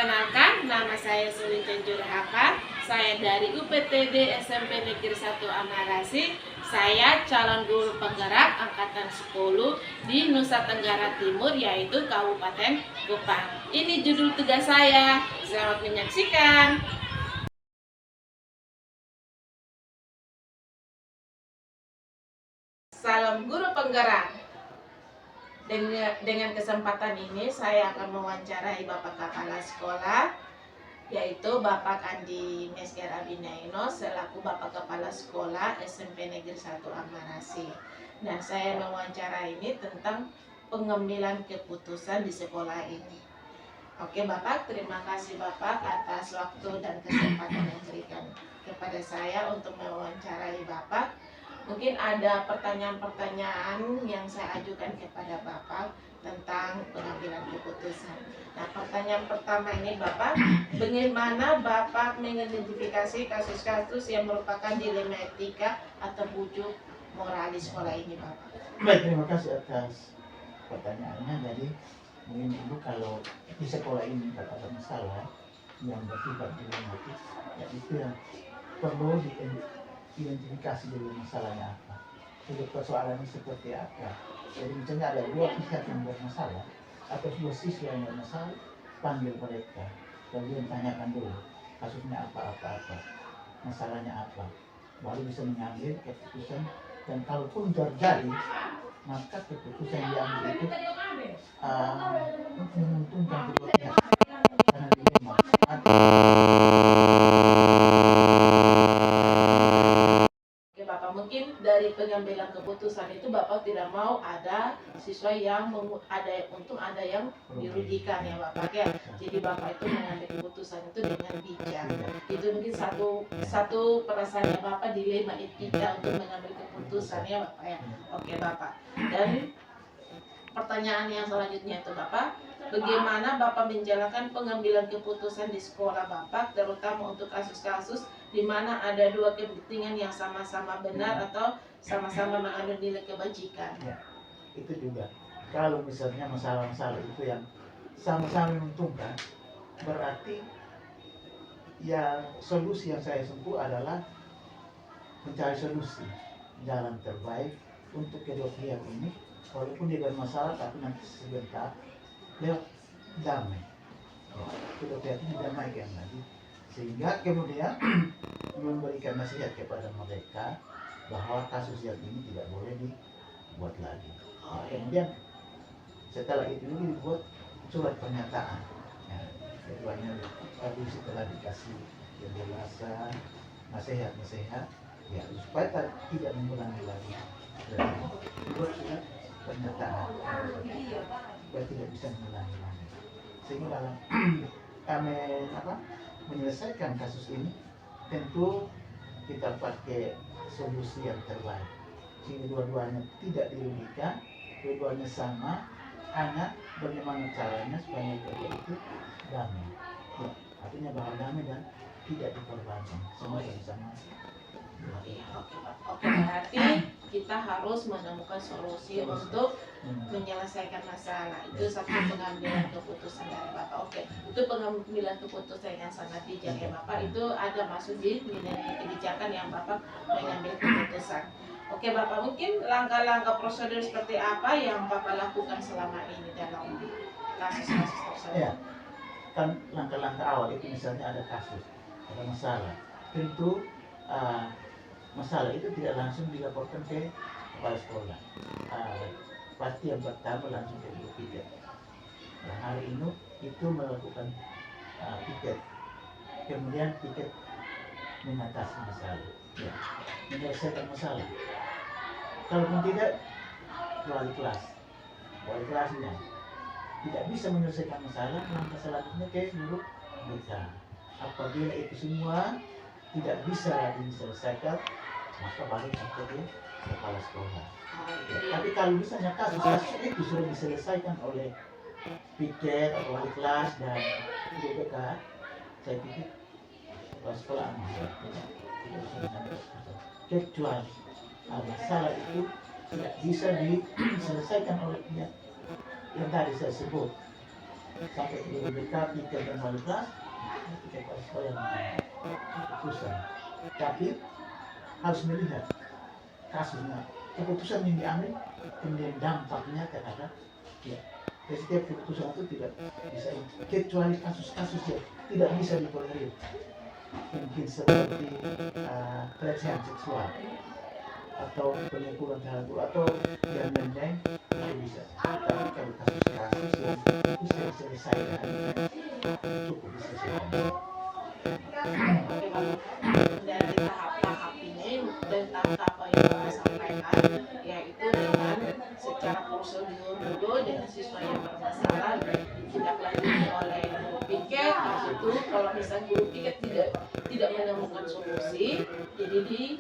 Perkenalkan, nama saya Sulinten Jurhaka. Saya dari UPTD SMP Negeri 1 Amarasi. Saya calon guru penggerak angkatan 10 di Nusa Tenggara Timur, yaitu Kabupaten Kupang. Ini judul tugas saya. Selamat menyaksikan. Salam guru penggerak. Dengan kesempatan ini saya akan mewawancarai Bapak Kepala Sekolah, yaitu Bapak Andi Mesger Abinaino selaku Bapak Kepala Sekolah SMP Negeri 1 Amarasi. Dan saya mewawancarai ini tentang pengambilan keputusan di sekolah ini. Oke Bapak, terima kasih Bapak atas waktu dan kesempatan yang diberikan kepada saya untuk mewawancarai Bapak. Mungkin ada pertanyaan-pertanyaan yang saya ajukan kepada Bapak tentang pengambilan keputusan. Nah, pertanyaan pertama ini Bapak, bagaimana Bapak mengidentifikasi kasus-kasus yang merupakan dilema etika atau bujuk moral di sekolah ini Bapak? Baik, terima kasih atas pertanyaannya. Jadi mungkin dulu kalau di sekolah ini ada masalah yang bersifat dilematis, ya itu yang perlu identifikasi dulu masalahnya apa, untuk persoalannya seperti apa. Jadi misalnya ada dua pihak yang bermasalah atau dua siswa yang bermasalah, panggil mereka, kemudian tanyakan dulu kasusnya apa, masalahnya apa, baru bisa mengambil keputusan. Dan kalaupun terjadi, maka keputusan yang diambil itu menguntungkan kedua pihak, karena dilema. Mungkin dari pengambilan keputusan itu Bapak tidak mau ada siswa yang ada yang untung, ada yang dirugikan ya Bapak ya. Jadi Bapak itu mengambil keputusan itu dengan bijak. Itu mungkin satu perasaannya Bapak, dilema etika untuk mengambil keputusan ya Bapak ya. Oke Bapak. Dan pertanyaan yang selanjutnya itu Bapak, bagaimana Bapak menjalankan pengambilan keputusan di sekolah Bapak, terutama untuk kasus-kasus di mana ada dua kepentingan yang sama-sama benar atau sama-sama mengandung nilai kebajikan? Ya, itu juga. Kalau misalnya masalah-masalah itu yang sama-sama menguntungkan, berarti yang solusi yang saya tempuh adalah mencari solusi jalan terbaik untuk kedua pihak ini. Walaupun dia bermasalah, tapi nanti sebentar lewat damai, kedua pihak ini damaikan lagi, sehingga kemudian memberikan nasihat kepada mereka bahwa kasus yang ini tidak boleh dibuat lagi. Kemudian setelah itu dibuat surat pernyataan. Ya, keduanya tadi setelah dikasih penjelasan, nasihat, ya supaya tidak mengulangi lagi. Dibuat surat pernyataan supaya tidak bisa mengulangi lagi. Sehingga dalam kami menyelesaikan kasus ini, tentu kita pakai solusi yang terbaik, sehingga dua-duanya tidak dirugikan, dua-duanya sama, hanya bagaimana caranya supaya mereka itu damai. Ya, artinya bahwa damai dan tidak dikorbankan, semua sama-sama. Oke, berarti kita harus menemukan solusi untuk menyelesaikan masalah. Itu satu pengambilan keputusan dari Bapak. Oke, itu pengambilan keputusan yang sangat bijak ya Bapak. Itu ada masuk di nilai kebijakan yang Bapak mengambil keputusan. Oke Bapak, mungkin langkah-langkah prosedur seperti apa yang Bapak lakukan selama ini dalam kasus-kasus tersebut? Ya, kan langkah-langkah awal itu misalnya ada kasus, ada masalah, tentu masalah itu tidak langsung dilaporkan ke kepala sekolah. Pasti yang pertama langsung ke ibu piket. Nah, hari ini itu melakukan piket, kemudian piket mengatasi masalah, ya, menyelesaikan masalah. Kalaupun tidak, wali kelasnya tidak bisa menyelesaikan masalah, langkah selanjutnya ke guru BK. Apabila itu semua tidak bisa lagi diselesaikan, maka baru sampai ke kepala sekolah. Ya, tapi kalau misalnya kasus itu sudah diselesaikan oleh piket atau wali kelas dan guru BK, saya pikir kepala sekolah aman. Tidak bisa diselesaikan. Kecuali masalah itu tidak bisa diselesaikan oleh pihak yang tadi saya sebut, sampai guru BK tiket dan wali kelas, tiket wali sekolah yang keputusan. Tapi harus melihat kasusnya, keputusan yang diambil, kemudian dampaknya terhadap ya. Setiap keputusan itu tidak bisa, kecuali kasus-kasus yang tidak bisa ditolerir, mungkin seperti pelecehan seksual atau penipuan terhadap atau yang lain-lain itu bisa. Tapi kalau kasus-kasus yang bisa diselesaikan cukup diselesaikan. Oke, Bapak. Dari tahap-tahap ini dan tahap yang Bapak sampaikan, yaitu dengan secara prosedur dulu dengan siswa yang bermasalah ditindaklanjuti oleh guru piket. Habis itu kalau misalnya guru piket tidak menemukan solusi, jadi di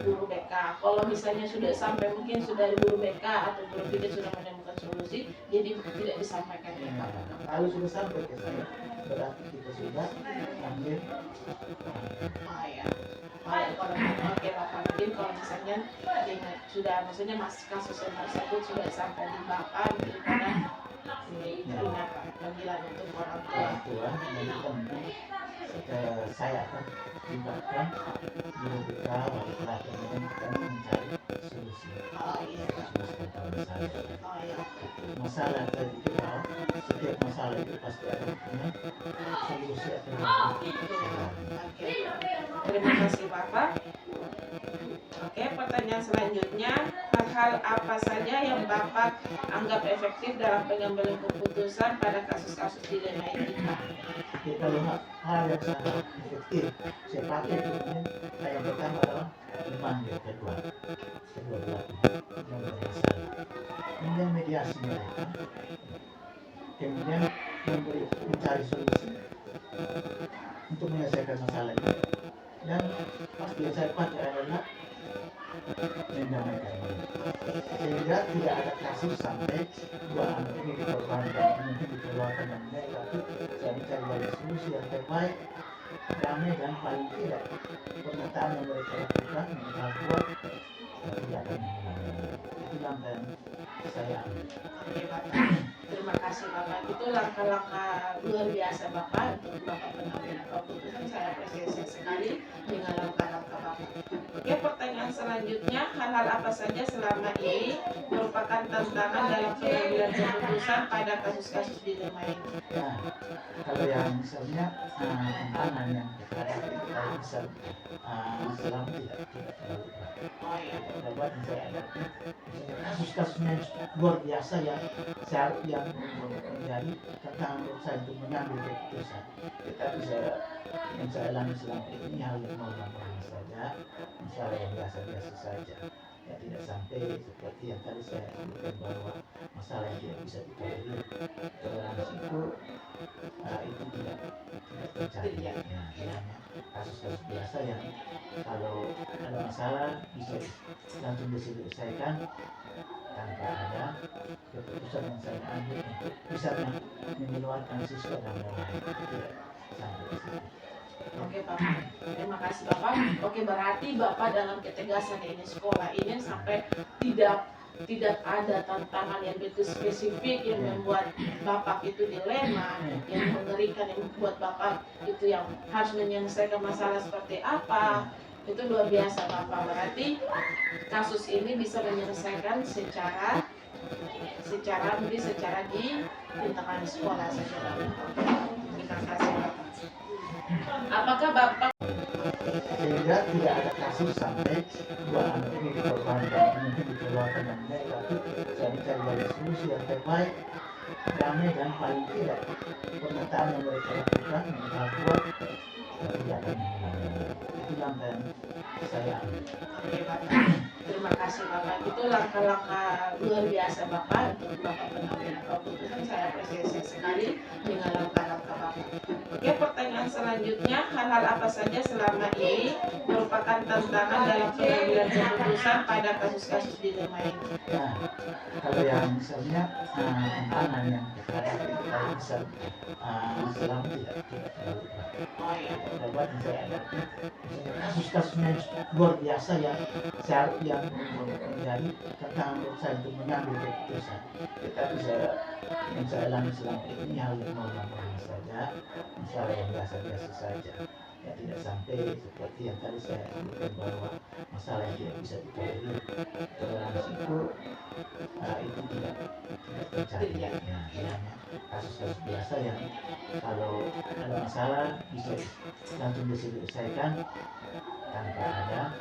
guru BK. Kalau misalnya sudah sampai mungkin sudah di guru BK atau guru piket sudah menemukan solusi, jadi tidak disampaikan ke Bapak. Kalau sudah sampai ke saya, berarti kita sudah ambil Oke Bapak, mungkin kalau misalnya dengan sudah maksudnya kasus yang tersebut sudah sampai di Bapak daripada panggilan untuk orang tua. orang tua, nanti tentu saya akan libatkan guru BK, wali kelas, dan kita mencari solusi. Masalah tadi itu bahwa setiap masalah itu pasti ada punya solusi atau Oke. Terima kasih Bapak. Oke, pertanyaan selanjutnya, hal-hal apa saja yang Bapak anggap efektif dalam pengambilan keputusan pada kasus-kasus dilema etika? kita lihat hal yang sangat efektif. Saya pakai yang pertama adalah memanggil kedua belah pihak yang bermasalah, kemudian mediasi mereka, kemudian mencari solusi untuk menyelesaikan masalah ini, dan pasti yang saya pakai adalah mendamaikan mereka, sehingga tidak ada kasus sampai dua anak ini dikorbankan, mungkin dikeluarkan dan mereka, tapi saya mencari banyak solusi yang terbaik, damai, dan paling tidak pernyataan yang mereka lakukan yang kuat tidak akan mengulangi. Itu langkah yang saya ambil. Oke Bapak, terima kasih Bapak. Itu langkah-langkah luar biasa Bapak untuk Bapak pengambilan keputusan. Saya apresiasi sekali dengan langkah-langkah Bapak. Oke, pertanyaan selanjutnya, hal-hal apa saja selama ini merupakan tantangan dalam pengambilan keputusan pada kasus-kasus dilema ini? Ya, kalau yang misalnya tantangan yang kita bisa selama tidak terlalu berat. Oh ya. Dapat saya ada kasus-kasusnya luar biasa yang menjadi tantangan untuk saya untuk mengambil keputusan. Tetapi yang saya alami selama ini hal yang normal saja, misalnya yang biasa-biasa saja. Ya, tidak sampai seperti yang tadi saya sebutkan bahwa masalah yang tidak bisa ditolerir, toleransi itu tidak terjadi. Ya, namanya kasus-kasus biasa yang kalau ada masalah bisa langsung diselesaikan tanpa ada keputusan yang saya ambil untuk bisa mengeluarkan siswa dan lain-lain. Tidak sampai di situ. Oke Bapak, terima kasih Bapak. Oke, berarti Bapak dalam ketegasan ini sekolah ini sampai tidak ada tantangan yang begitu spesifik yang membuat Bapak itu dilema, yang mengerikan, yang membuat Bapak itu yang harus menyelesaikan masalah seperti apa. Itu luar biasa Bapak. Berarti kasus ini bisa menyelesaikan secara di internal sekolah saja Bapak. Terima kasih Bapak. Apakah Bapak sehingga tidak ada kasus sampai dua anak ini dikorbankan, mungkin dikeluarkan dan mereka, tapi saya mencari banyak solusi yang terbaik, damai, dan paling tidak pernyataan yang mereka lakukan yang kuat tidak akan mengulangi. Itu langkah yang saya ambil. Oke Bapak, terima kasih Bapak. Itu langkah-langkah luar biasa Bapak untuk Bapak pengambilan keputusan. Saya apresiasi sekali dengan langkah-langkah Bapak. Oke, pertanyaan selanjutnya, hal-hal apa saja selama ini merupakan tantangan dalam pengambilan keputusan pada kasus-kasus dilema ini? Ya, kalau yang misalnya tantangan yang kita bisa selama tidak terlalu berat. Oh ya. Tidak berat yang saya hadapi misalnya kasus-kasusnya yang luar biasa yang menjadi tantangan untuk saya untuk mengambil keputusan. Tetapi yang saya alami selama ini hal yang normal saja, masalah yang biasa-biasa saja. Ya, tidak sampai seperti yang tadi saya sebutkan bahwa masalah yang tidak bisa ditolerir, toleransi itu tidak terjadi. Ya, hanya kasus-kasus biasa yang kalau ada masalah bisa langsung diselesaikan tanpa ada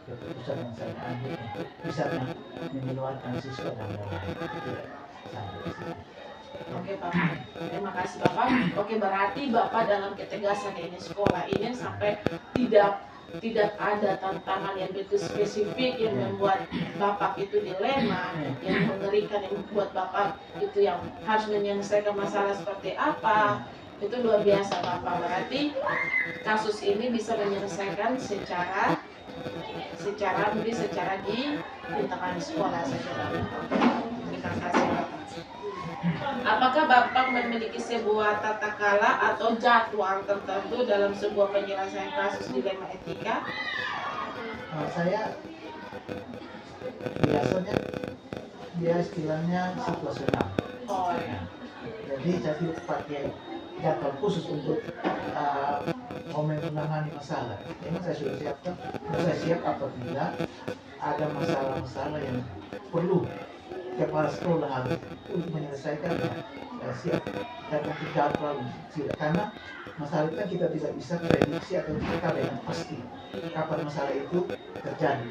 keputusan yang saya ambil untuk bisa mengeluarkan siswa dan lain-lain. Tidak sampai di situ. Oke Bapak, terima kasih Bapak. Oke, berarti Bapak dalam ketegasan ini sekolah ini sampai tidak ada tantangan yang begitu spesifik yang membuat Bapak itu dilema, yang mengerikan, yang membuat Bapak itu yang harus menyelesaikan masalah seperti apa. Itu luar biasa Bapak. Berarti kasus ini bisa menyelesaikan secara di internal sekolah saja Bapak. Terima kasih Bapak. Apakah Bapak memiliki sebuah tata krama atau jadwal tertentu dalam sebuah penyelesaian kasus dilema etika? Saya biasanya dia istilahnya situasional. Oh ya. Jadi saya tidak pakai jadwal khusus untuk menangani masalah. Memang saya sudah siapkan, saya siap apabila ada masalah-masalah yang perlu kepala sekolah harus untuk menyelesaikan, saya siap. Dan untuk jadwal tidak, karena masalah itu kan kita tidak bisa prediksi atau kita dengan pasti kapan masalah itu terjadi.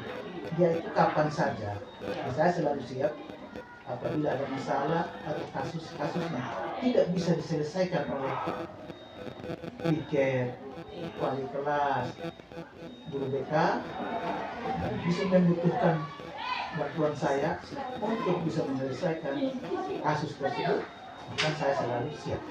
Dia itu kapan saja. Saya selalu siap apabila ada masalah atau kasus-kasusnya tidak bisa diselesaikan oleh piket, wali kelas, guru BK, bisa membutuhkan bantuan saya untuk bisa menyelesaikan kasus tersebut, maka saya selalu siap.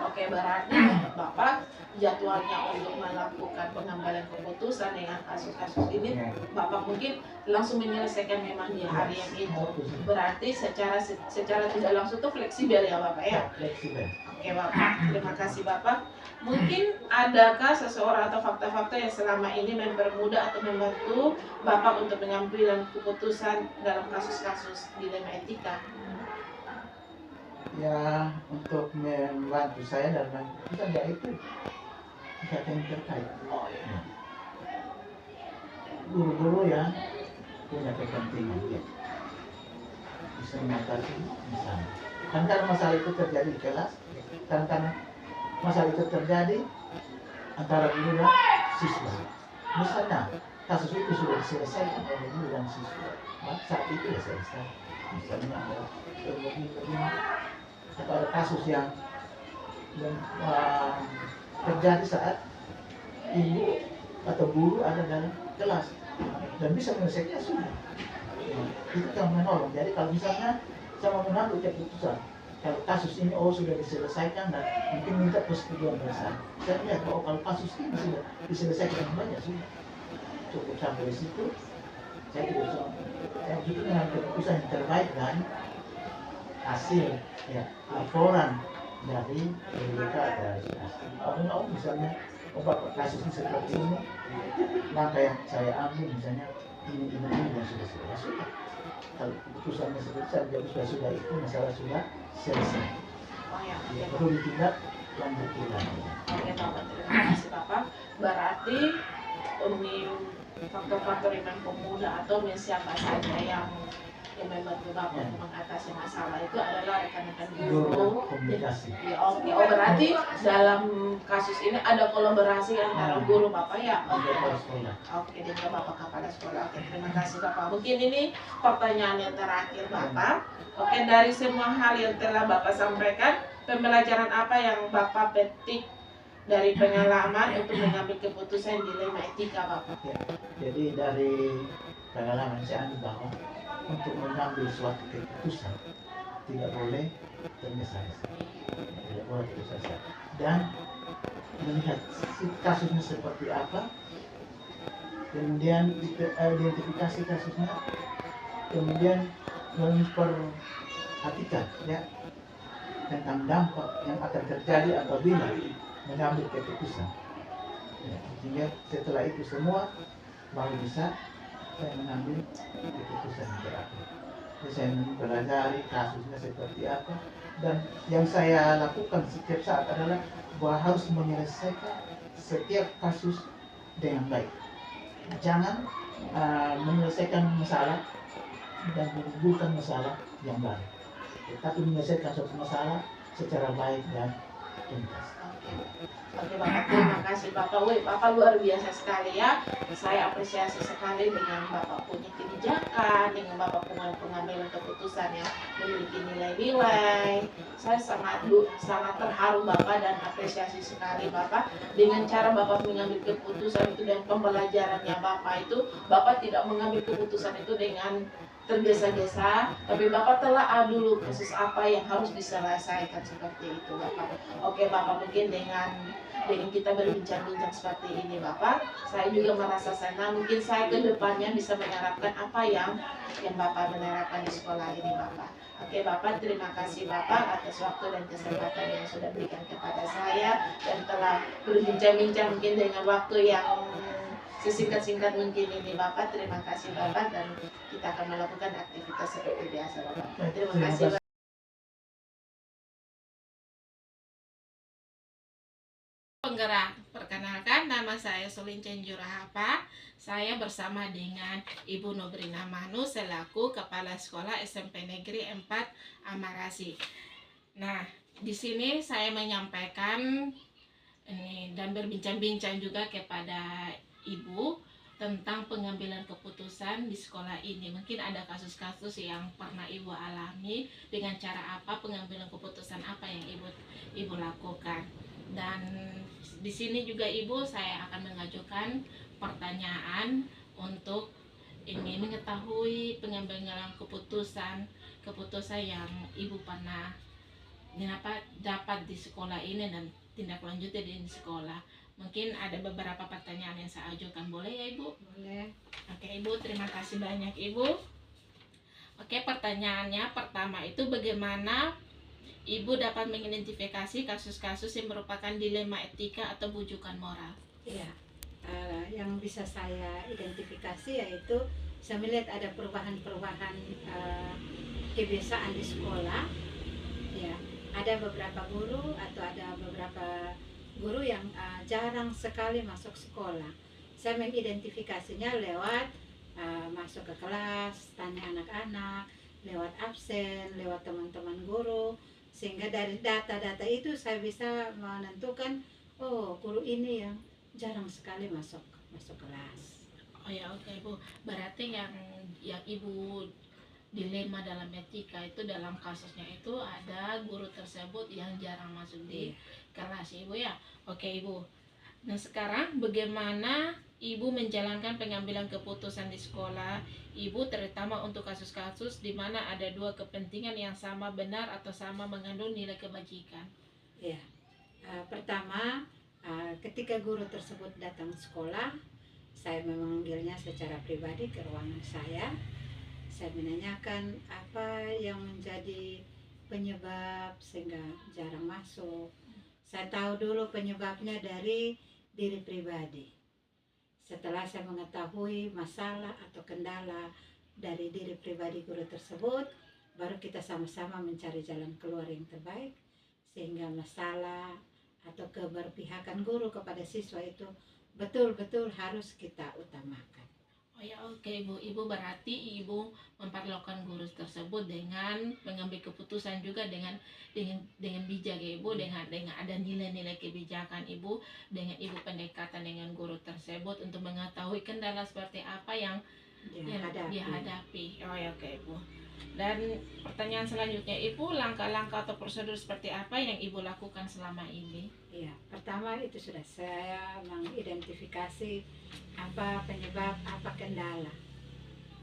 Oke, berarti Bapak jadwalnya untuk melakukan pengambilan keputusan dengan kasus-kasus ini, Bapak mungkin langsung menyelesaikan memang di hari yang itu. Berarti secara tidak langsung itu fleksibel ya Bapak ya? Fleksibel. Oke Bapak, terima kasih Bapak. Mungkin adakah seseorang atau fakta-fakta yang selama ini mempermudah atau membantu Bapak untuk mengambil keputusan dalam kasus-kasus dilema etika? Ya, untuk membantu saya dalam keputusan yaitu pihak yang terkait. Oh ya. Guru-guru yang punya kepentingan ya, bisa mengatasi misalnya. Kan karena masalah itu terjadi di kelas, karena masalah itu terjadi antara guru dan siswa. Misalnya kasus itu sudah diselesaikan oleh guru dan siswa, maka saat itu ya selesai. Misalnya ada atau ada kasus yang terjadi saat ibu atau guru ada dalam kelas dan bisa menyelesaikannya sudah. Itu yang menolong. Jadi kalau misalnya sama mengambil keputusan, kalau kasus ini sudah diselesaikan dan mungkin minta persetujuan bersama, saya lihat kalau kasus ini sudah diselesaikan dengan banyak sudah cukup sampai di situ. Saya tidak usah, saya itu dengan keputusan yang terbaik dan hasil ya laporan dari BPK dari Om misalnya Bapak kasusnya seperti ini, langkah yang saya ambil misalnya ini yang sudah sudah. Kalau keputusannya sudah itu masalah sudah selesai. Oh ya. Ya, perlu ditindak lanjuti lagi. Oke Bapak, terima kasih Bapak. Berarti ini faktor-faktor yang mempermudah atau siapa saja yang membantu Bapak untuk mengatasi masalah itu adalah rekan-rekan guru. Komunikasi. Ya, oke. Oh berarti dalam kasus ini ada kolaborasi antara guru Bapak ya? Oke, dengan Bapak kepala sekolah. Oke, terima kasih Bapak. Mungkin ini pertanyaan yang terakhir Bapak. Oke, dari semua hal yang telah Bapak sampaikan, pembelajaran apa yang Bapak petik dari pengalaman untuk mengambil keputusan dilema etika Bapak? Ya, jadi dari pengalaman saya ambil bahwa untuk mengambil suatu keputusan tidak boleh tergesa-gesa, tidak boleh tergesa-gesa, dan melihat kasusnya seperti apa, kemudian identifikasi kasusnya, kemudian memperhatikan ya tentang dampak yang akan terjadi apabila mengambil keputusan. Ya, sehingga setelah itu semua baru bisa saya mengambil keputusan yang terakhir. Jadi saya mempelajari kasusnya seperti apa, dan yang saya lakukan setiap saat adalah bahwa harus menyelesaikan setiap kasus dengan baik. Jangan menyelesaikan masalah dan menimbulkan masalah yang baru, tetapi menyelesaikan suatu masalah secara baik dan tuntas. Oke Bapak, terima kasih Bapak. Wih, Bapak luar biasa sekali ya. Saya apresiasi sekali dengan Bapak punya kebijakan, dengan Bapak pengambilan keputusan yang memiliki nilai-nilai. Saya sangat terharu Bapak dan apresiasi sekali Bapak dengan cara Bapak mengambil keputusan itu dan pembelajarannya Bapak itu. Bapak tidak mengambil keputusan itu dengan tergesa-gesa, tapi Bapak telah dulu kasus apa yang harus diselesaikan seperti itu Bapak. Oke Bapak, mungkin dengan kita berbincang-bincang seperti ini Bapak, saya juga merasa senang. Mungkin saya ke depannya bisa menerapkan apa yang Bapak menerapkan di sekolah ini Bapak. Oke Bapak, terima kasih Bapak atas waktu dan kesempatan yang sudah berikan kepada saya dan telah berbincang-bincang mungkin dengan waktu yang sesingkat-singkat mungkin ini Bapak. Terima kasih Bapak, dan kita akan melakukan aktivitas seperti biasa Bapak. Terima kasih Bapak. Penggerak, perkenalkan nama saya Sulincen Jurahapa. Saya bersama dengan Ibu Nobrina Manu selaku Kepala Sekolah SMP Negeri 4 Amarasi. Nah, di sini saya menyampaikan ini dan berbincang-bincang juga kepada Ibu tentang pengambilan keputusan di sekolah ini. Mungkin ada kasus-kasus yang pernah Ibu alami, dengan cara apa pengambilan keputusan apa yang Ibu lakukan. Dan di sini juga Ibu saya akan mengajukan pertanyaan untuk ini mengetahui pengambilan keputusan yang Ibu pernah dapat di sekolah ini dan tindak lanjutnya di sekolah. Mungkin ada beberapa pertanyaan yang saya ajukan, boleh ya Ibu? Boleh. Oke Ibu, terima kasih banyak Ibu. Oke, pertanyaannya pertama itu, bagaimana Ibu dapat mengidentifikasi kasus-kasus yang merupakan dilema etika atau bujukan moral? Iya, yang bisa saya identifikasi yaitu saya melihat ada perubahan-perubahan kebiasaan di sekolah. Ya, ada beberapa guru atau ada beberapa guru yang jarang sekali masuk sekolah. Saya mengidentifikasinya lewat masuk ke kelas, tanya anak-anak, lewat absen, lewat teman-teman guru, sehingga dari data-data itu saya bisa menentukan, oh guru ini yang jarang sekali masuk kelas. Oh ya, oke Ibu. Berarti yang Ibu dilema dalam etika itu dalam kasusnya itu ada guru tersebut yang jarang masuk di kelas Ibu ya. Oke Ibu. Nah sekarang bagaimana Ibu menjalankan pengambilan keputusan di sekolah Ibu, terutama untuk kasus-kasus di mana ada dua kepentingan yang sama benar atau sama mengandung nilai kebajikan? Ya, pertama ketika guru tersebut datang ke sekolah, saya memanggilnya secara pribadi ke ruangan saya. Saya menanyakan apa yang menjadi penyebab sehingga jarang masuk. Saya tahu dulu penyebabnya dari diri pribadi. Setelah saya mengetahui masalah atau kendala dari diri pribadi guru tersebut, baru kita sama-sama mencari jalan keluar yang terbaik, sehingga masalah atau keberpihakan guru kepada siswa itu betul-betul harus kita utamakan. Oh ya, oke Ibu. Ibu berarti Ibu memperlakukan guru tersebut dengan mengambil keputusan juga dengan bijak ya Ibu, dengan ada nilai-nilai kebijakan Ibu, dengan Ibu pendekatan dengan guru tersebut untuk mengetahui kendala seperti apa yang dihadapi. Oh ya, oke Ibu. Dan pertanyaan selanjutnya Ibu, langkah-langkah atau prosedur seperti apa yang Ibu lakukan selama ini? Ya, pertama itu sudah saya mengidentifikasi apa penyebab, apa kendala.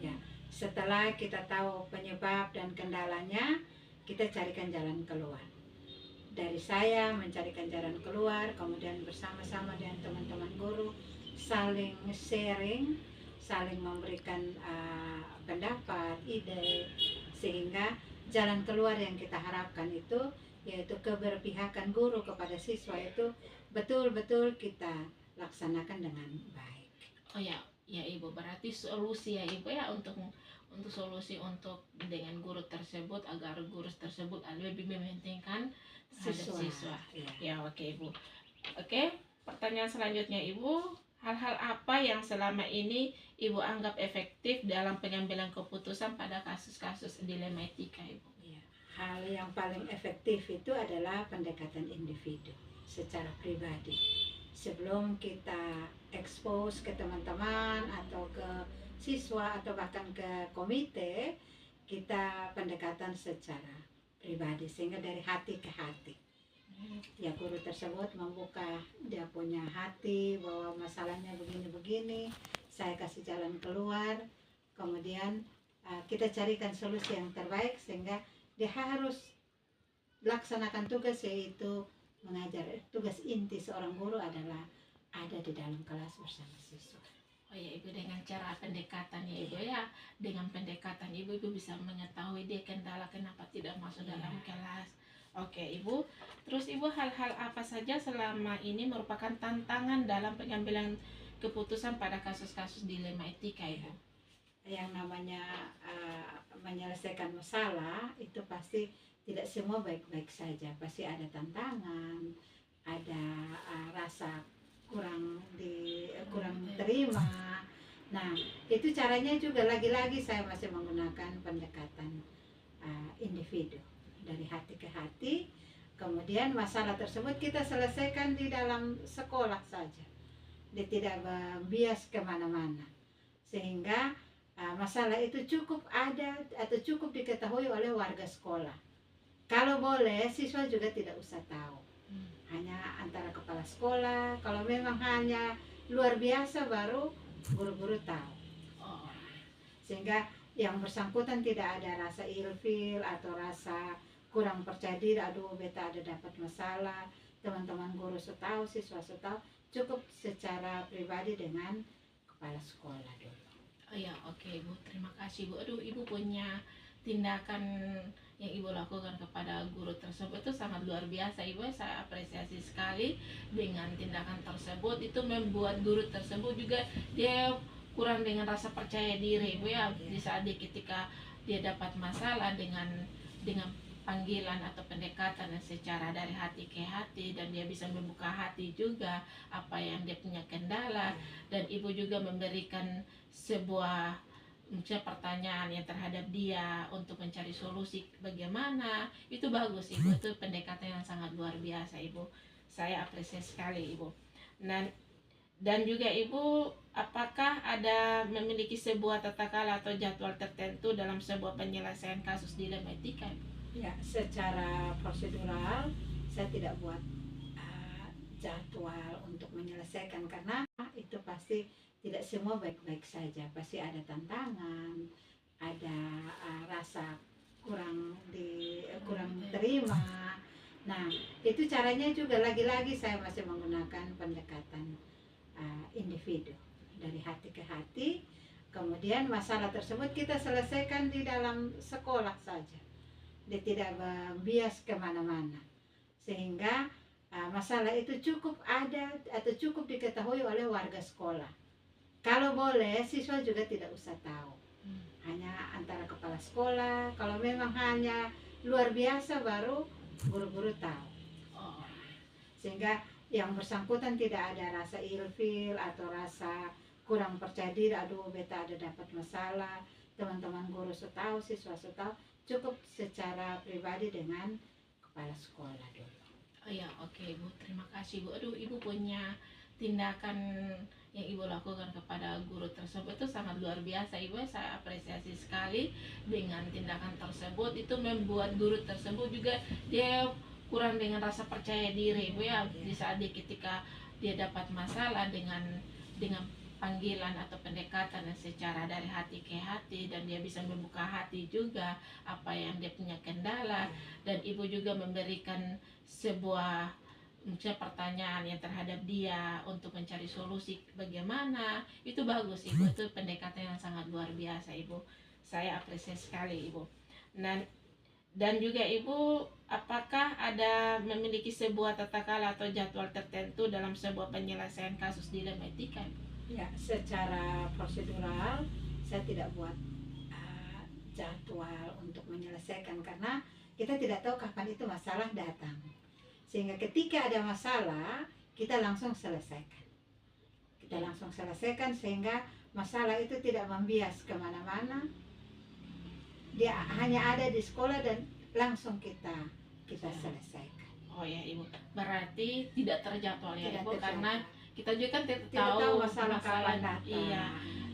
Ya, setelah kita tahu penyebab dan kendalanya, kita carikan jalan keluar. Dari saya mencarikan jalan keluar, kemudian bersama-sama dengan teman-teman guru saling sharing, saling memberikan pendapat, ide, sehingga jalan keluar yang kita harapkan itu yaitu keberpihakan guru kepada siswa itu betul-betul kita laksanakan dengan baik. Oh ya, ya Ibu, berarti solusi ya Ibu ya untuk solusi untuk dengan guru tersebut agar guru tersebut lebih mementingkan terhadap siswa. Ya. Ya, oke Ibu. Oke, pertanyaan selanjutnya Ibu, hal-hal apa yang selama ini Ibu anggap efektif dalam pengambilan keputusan pada kasus-kasus dilema etika Ibu? Ya. Hal yang paling efektif itu adalah pendekatan individu secara pribadi. Sebelum kita expose ke teman-teman atau ke siswa atau bahkan ke komite, kita pendekatan secara pribadi sehingga dari hati ke hati. Ya, guru tersebut membuka dia punya hati bahwa masalahnya begini-begini, saya kasih jalan keluar, kemudian kita carikan solusi yang terbaik sehingga dia harus laksanakan tugas, yaitu mengajar. Tugas inti seorang guru adalah ada di dalam kelas bersama siswa. Oh ya Ibu, dengan cara pendekatan ya Ibu ya, dengan pendekatan Ibu bisa mengetahui dia kendala kenapa tidak masuk dalam kelas. Oke Ibu, terus Ibu, hal-hal apa saja selama ini merupakan tantangan dalam pengambilan keputusan pada kasus-kasus dilema etika Ibu? Yang namanya menyelesaikan masalah itu pasti tidak semua baik-baik saja, pasti ada tantangan, ada rasa kurang terima. Nah, itu caranya juga lagi-lagi saya masih menggunakan pendekatan individu dari hati ke hati. Kemudian masalah tersebut kita selesaikan di dalam sekolah saja, dia tidak bias kemana-mana, sehingga masalah itu cukup ada atau cukup diketahui oleh warga sekolah. Kalau boleh siswa juga tidak usah tahu, hanya antara kepala sekolah. Kalau memang hanya luar biasa baru guru-guru tahu. Sehingga yang bersangkutan tidak ada rasa ilfil atau rasa kurang percaya diri, aduh beta ada dapat masalah, teman-teman guru tahu, siswa tahu. Cukup secara pribadi dengan kepala sekolah dulu. Oh ya, oke Ibu, terima kasih Bu. Aduh, Ibu punya tindakan yang Ibu lakukan kepada guru tersebut itu sangat luar biasa Ibu. Saya apresiasi sekali dengan tindakan tersebut. Itu membuat guru tersebut juga dia kurang dengan rasa percaya diri Ibu ya. Di saat ketika dia dapat masalah dengan panggilan atau pendekatan secara dari hati ke hati, dan dia bisa membuka hati juga apa yang dia punya kendala, dan Ibu juga memberikan sebuah pertanyaan yang terhadap dia untuk mencari solusi bagaimana. Itu bagus Ibu, itu pendekatan yang sangat luar biasa Ibu, saya apresiasi sekali Ibu. Dan juga Ibu, apakah ada memiliki sebuah tata cara atau jadwal tertentu dalam sebuah penyelesaian kasus dilema etika? Ya, secara prosedural saya tidak buat jadwal untuk menyelesaikan, karena itu pasti tidak semua baik-baik saja, pasti ada tantangan, ada rasa kurang terima. Nah, itu caranya juga lagi-lagi saya masih menggunakan pendekatan individu dari hati ke hati. Kemudian masalah tersebut kita selesaikan di dalam sekolah saja, dia tidak bias kemana-mana, sehingga masalah itu cukup ada atau cukup diketahui oleh warga sekolah. Kalau boleh siswa juga tidak usah tahu, hanya antara kepala sekolah. Kalau memang hanya luar biasa baru guru-guru tahu. Sehingga yang bersangkutan tidak ada rasa ilfil atau rasa kurang percaya diri, aduh beta ada dapat masalah, teman-teman guru tahu, siswa tahu. Cukup secara pribadi dengan kepala sekolah dulu. Oh ya, oke Ibu, terima kasih Bu. Aduh, Ibu punya tindakan yang Ibu lakukan kepada guru tersebut itu sangat luar biasa Ibu. Saya apresiasi sekali dengan tindakan tersebut. Itu membuat guru tersebut juga dia kurang dengan rasa percaya diri Ibu ya. Di saat ketika dia dapat masalah dengan panggilan atau pendekatan secara dari hati ke hati, dan dia bisa membuka hati juga apa yang dia punya kendala, dan Ibu juga memberikan sebuah pertanyaan yang terhadap dia untuk mencari solusi bagaimana. Itu bagus Ibu, itu pendekatan yang sangat luar biasa Ibu, saya apresiasi sekali Ibu. Dan juga Ibu, apakah ada memiliki sebuah tata cara atau jadwal tertentu dalam sebuah penyelesaian kasus dilema etika? Ya, secara prosedural saya tidak buat jadwal untuk menyelesaikan karena kita tidak tahu kapan itu masalah datang. Sehingga ketika ada masalah, kita langsung selesaikan. Kita langsung selesaikan sehingga masalah itu tidak membias kemana-mana. Dia hanya ada di sekolah dan langsung kita selesaikan. Oh ya Ibu, berarti tidak terjadwal ya Tidak Ibu, terjadwal. karena kita juga kan tidak Tidak tahu tahu masalah kapan datang. Iya.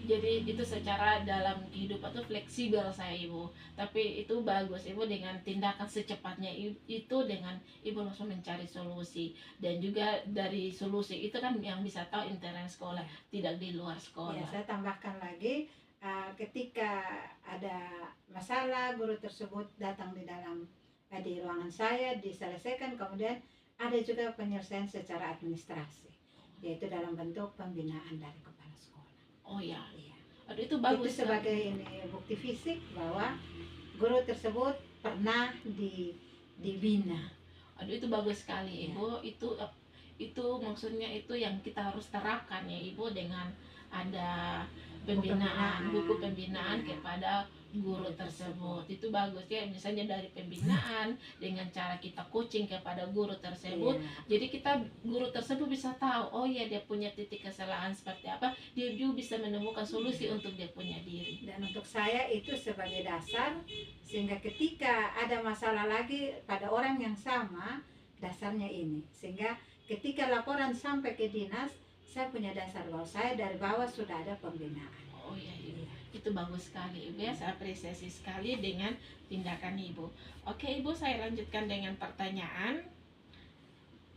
Jadi itu secara dalam kehidupan itu fleksibel saya Ibu. Tapi itu bagus Ibu, dengan tindakan secepatnya itu dengan Ibu langsung mencari solusi. Dan juga dari solusi itu kan yang bisa tahu internal sekolah, tidak di luar Ya, sekolah. saya tambahkan lagi, ketika ada masalah, guru tersebut datang di ruangan saya, diselesaikan. Kemudian ada juga penyelesaian secara administrasi, yaitu dalam bentuk pembinaan dari kepala sekolah. Oh ya, Iya. aduh itu Itu bagus sebagai ini bukti fisik bahwa guru tersebut pernah dibina. Aduh itu bagus sekali Iya. Ibu. Itu maksudnya itu yang kita harus terapkan ya Ibu, dengan ada buku pembinaan Iya. kepada guru tersebut. Itu bagus ya, misalnya dari pembinaan dengan cara kita coaching kepada guru tersebut. Iya. Jadi guru tersebut bisa tahu, oh ya dia punya titik kesalahan seperti apa, dia juga bisa menemukan solusi untuk dia punya diri. Dan untuk saya itu sebagai dasar, sehingga ketika ada masalah lagi pada orang yang sama, dasarnya ini. Sehingga ketika laporan sampai ke dinas, saya punya dasar bahwa saya dari bawah sudah ada pembinaan. Oh ya Ibu, itu bagus sekali Ibu ya, saya apresiasi sekali dengan tindakan Ibu. Oke Ibu, saya lanjutkan dengan pertanyaan.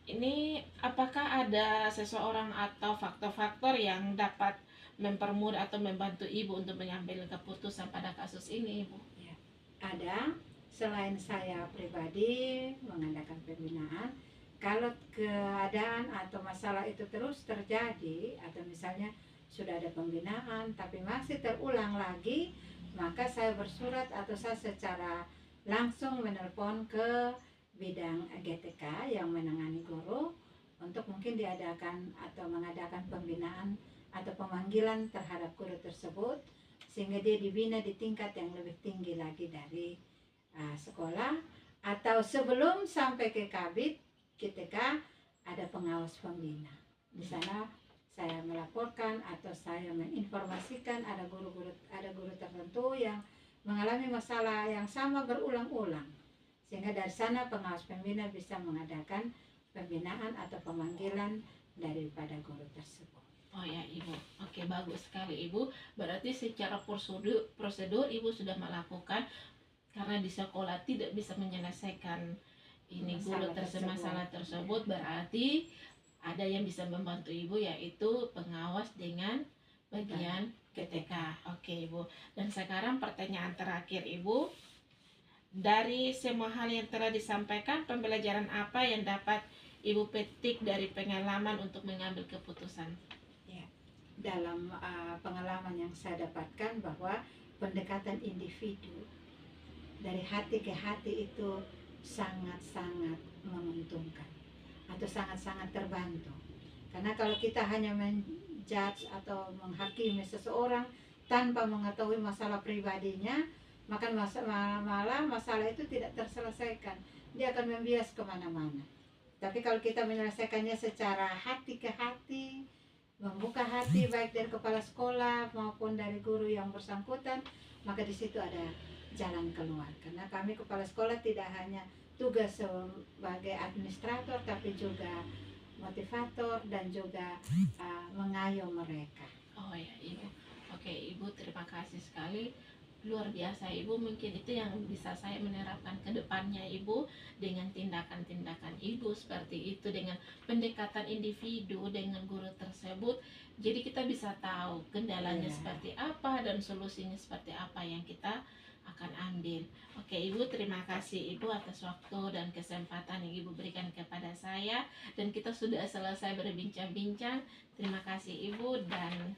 Ini, apakah ada seseorang atau faktor-faktor yang dapat mempermudah atau membantu Ibu untuk mengambil keputusan pada kasus ini Ibu? Ada, selain saya pribadi mengadakan pembinaan, kalau keadaan atau masalah itu terus terjadi, atau misalnya sudah ada pembinaan tapi masih terulang lagi, maka saya bersurat atau saya secara langsung menelpon ke bidang GTK yang menangani guru untuk mungkin diadakan atau mengadakan pembinaan atau pemanggilan terhadap guru tersebut, sehingga dia dibina di tingkat yang lebih tinggi lagi dari sekolah, atau sebelum sampai ke kabit GTK ada pengawas pembina. Di sana saya melaporkan atau saya menginformasikan ada guru tertentu yang mengalami masalah yang sama berulang-ulang, sehingga dari sana pengawas pembina bisa mengadakan pembinaan atau pemanggilan daripada guru tersebut. Oh ya Ibu, oke bagus sekali Ibu. Berarti secara prosedur Ibu sudah melakukan, karena di sekolah tidak bisa menyelesaikan ini masalah tersebut, berarti ada yang bisa membantu Ibu, yaitu pengawas dengan bagian GTK. Oke Ibu. Dan sekarang pertanyaan terakhir Ibu. Dari semua hal yang telah disampaikan, pembelajaran apa yang dapat Ibu petik dari pengalaman untuk mengambil keputusan? Dalam pengalaman yang saya dapatkan bahwa pendekatan individu dari hati ke hati itu sangat-sangat menguntungkan atau sangat-sangat terbantu. Karena kalau kita hanya menjudge atau menghakimi seseorang tanpa mengetahui masalah pribadinya, maka malah masalah itu tidak terselesaikan. Dia akan membias kemana-mana. Tapi kalau kita menyelesaikannya secara hati ke hati, membuka hati baik dari kepala sekolah maupun dari guru yang bersangkutan, maka di situ ada jalan keluar. Karena kami kepala sekolah tidak hanya tugas sebagai administrator, tapi juga motivator dan juga mengayuh mereka. Oh ya Ibu. Oke Ibu, terima kasih sekali. Luar biasa Ibu, mungkin itu yang bisa saya menerapkan ke depannya Ibu, dengan tindakan-tindakan Ibu seperti itu, dengan pendekatan individu dengan guru tersebut. Jadi kita bisa tahu kendalanya seperti apa dan solusinya seperti apa yang kita akan ambil. Oke Ibu, terima kasih Ibu atas waktu dan kesempatan yang Ibu berikan kepada saya, dan kita sudah selesai berbincang-bincang. Terima kasih Ibu, dan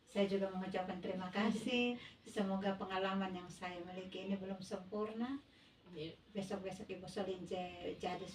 saya juga mengucapkan terima kasih. Semoga pengalaman yang saya miliki ini belum sempurna, Iya. besok-besok Ibu Solince jadi